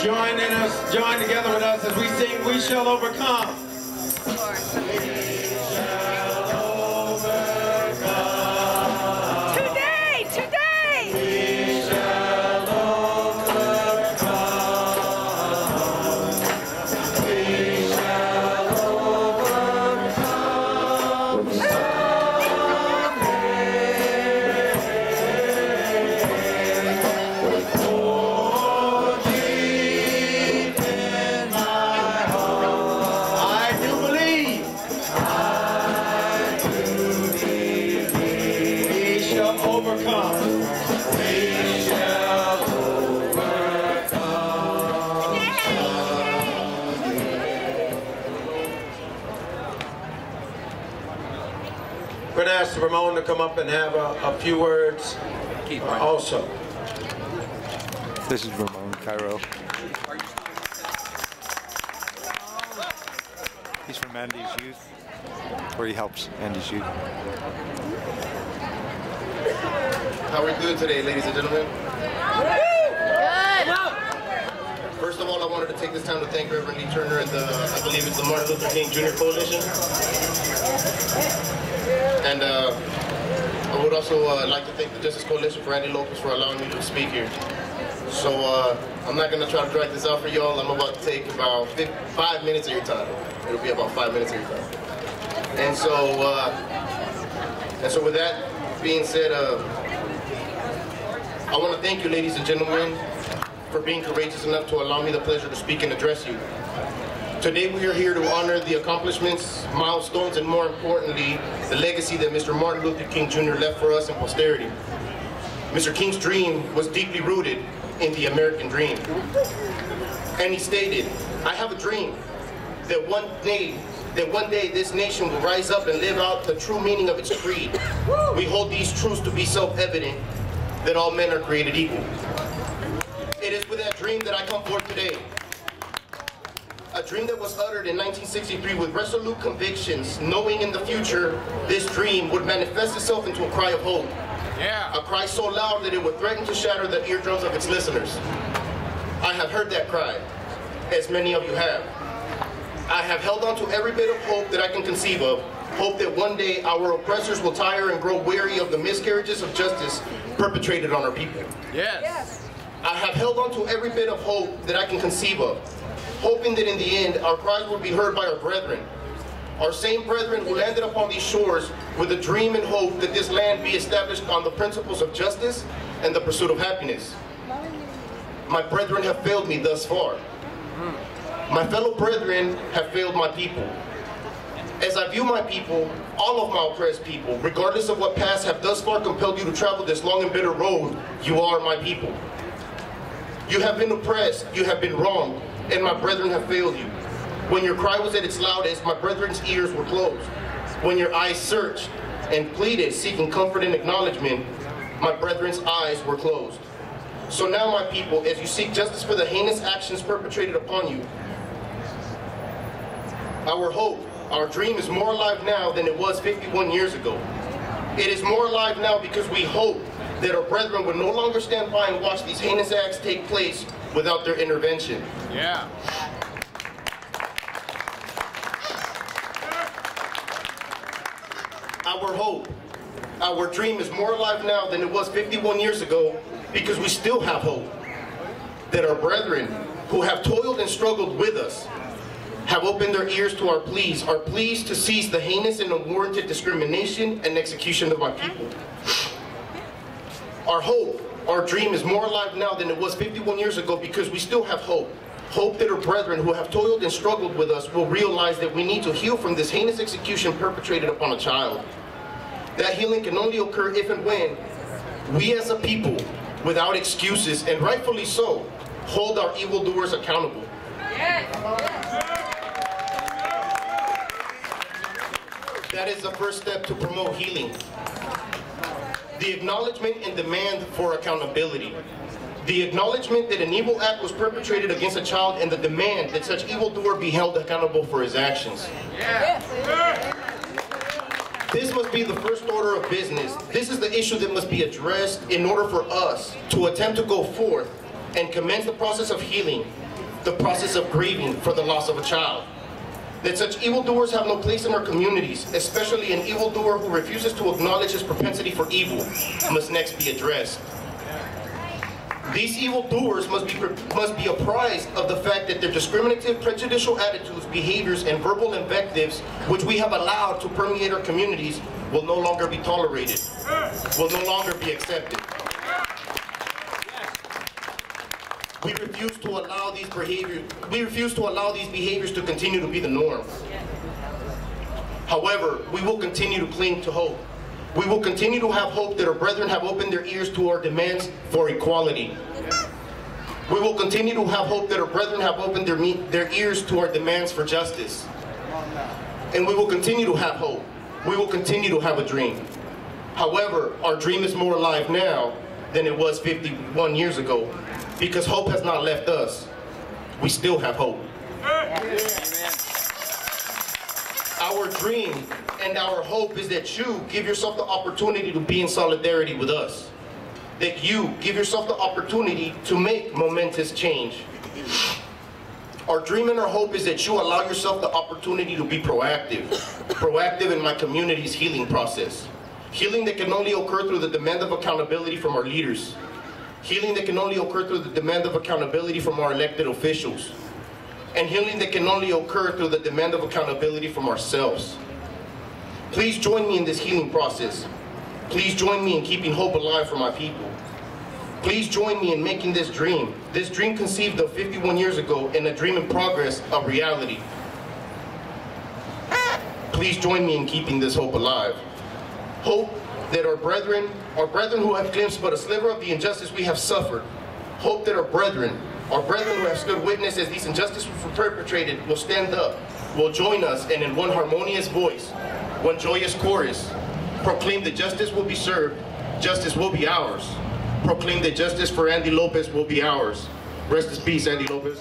Join together with us as we sing, "We Shall Overcome." We're going to ask Ramon to come up and have a few words also. This is Ramon Cairo. He's from Andy's youth, or he helps Andy's youth. How are we doing today, ladies and gentlemen? Good! First of all, I wanted to take this time to thank Reverend Lee Turner and I believe it's the Martin Luther King Jr. Coalition. And I would also like to thank the Justice Coalition for Andy Lopez for allowing me to speak here. So I'm not going to try to drag this out for y'all. I'm about to take about 5 minutes of your time. It'll be about 5 minutes of your time. And so with that being said, I want to thank you, ladies and gentlemen, for being courageous enough to allow me the pleasure to speak and address you. Today we are here to honor the accomplishments, milestones, and more importantly, the legacy that Mr. Martin Luther King Jr. left for us in posterity. Mr. King's dream was deeply rooted in the American dream. And he stated, "I have a dream that one day this nation will rise up and live out the true meaning of its creed. We hold these truths to be self-evident, that all men are created equal." It is with that dream that I come forth today. A dream that was uttered in 1963 with resolute convictions, knowing in the future this dream would manifest itself into a cry of hope. Yeah. A cry so loud that it would threaten to shatter the eardrums of its listeners. I have heard that cry, as many of you have. I have held on to every bit of hope that I can conceive of. Hope that one day our oppressors will tire and grow weary of the miscarriages of justice perpetrated on our people. Yes. I have held on to every bit of hope that I can conceive of, hoping that in the end our cries will be heard by our brethren. Our same brethren who landed upon these shores with a dream and hope that this land be established on the principles of justice and the pursuit of happiness. My brethren have failed me thus far. My fellow brethren have failed my people. As I view my people, all of my oppressed people, regardless of what past have thus far compelled you to travel this long and bitter road, you are my people. You have been oppressed, you have been wronged, and my brethren have failed you. When your cry was at its loudest, my brethren's ears were closed. When your eyes searched and pleaded, seeking comfort and acknowledgement, my brethren's eyes were closed. So now, my people, as you seek justice for the heinous actions perpetrated upon you, our hope, our dream is more alive now than it was 51 years ago. It is more alive now because we hope that our brethren will no longer stand by and watch these heinous acts take place without their intervention. Yeah. Our hope, our dream is more alive now than it was 51 years ago because we still have hope that our brethren who have toiled and struggled with us have opened their ears to our pleas to cease the heinous and unwarranted discrimination and execution of my people. Our hope, our dream is more alive now than it was 51 years ago because we still have hope. Hope that our brethren who have toiled and struggled with us will realize that we need to heal from this heinous execution perpetrated upon a child. That healing can only occur if and when we as a people, without excuses, and rightfully so, hold our evildoers accountable. That is the first step to promote healing. The acknowledgement and demand for accountability. The acknowledgement that an evil act was perpetrated against a child and the demand that such evildoer be held accountable for his actions. This must be the first order of business. This is the issue that must be addressed in order for us to attempt to go forth and commence the process of healing, the process of grieving for the loss of a child. That such evildoers have no place in our communities, especially an evildoer who refuses to acknowledge his propensity for evil, must next be addressed. These evildoers must be apprised of the fact that their discriminative, prejudicial attitudes, behaviors, and verbal invectives, which we have allowed to permeate our communities, will no longer be tolerated, will no longer be accepted. We refuse to allow these behaviors to continue to be the norm. However, we will continue to cling to hope. We will continue to have hope that our brethren have opened their ears to our demands for equality. We will continue to have hope that our brethren have opened their ears to our demands for justice. And we will continue to have hope. We will continue to have a dream. However, our dream is more alive now than it was 51 years ago, because hope has not left us. We still have hope. Our dream and our hope is that you give yourself the opportunity to be in solidarity with us. That you give yourself the opportunity to make momentous change. Our dream and our hope is that you allow yourself the opportunity to be proactive. Proactive in my community's healing process. Healing that can only occur through the demand of accountability from our leaders. Healing that can only occur through the demand of accountability from our elected officials. And healing that can only occur through the demand of accountability from ourselves. Please join me in this healing process. Please join me in keeping hope alive for my people. Please join me in making this dream conceived of 51 years ago and a dream in progress, a reality. Please join me in keeping this hope alive. Hope that our brethren who have glimpsed but a sliver of the injustice we have suffered, hope that our brethren who have stood witness as these injustices were perpetrated will stand up, will join us, and in one harmonious voice, one joyous chorus, proclaim that justice will be served, justice will be ours. Proclaim that justice for Andy Lopez will be ours. Rest in peace, Andy Lopez.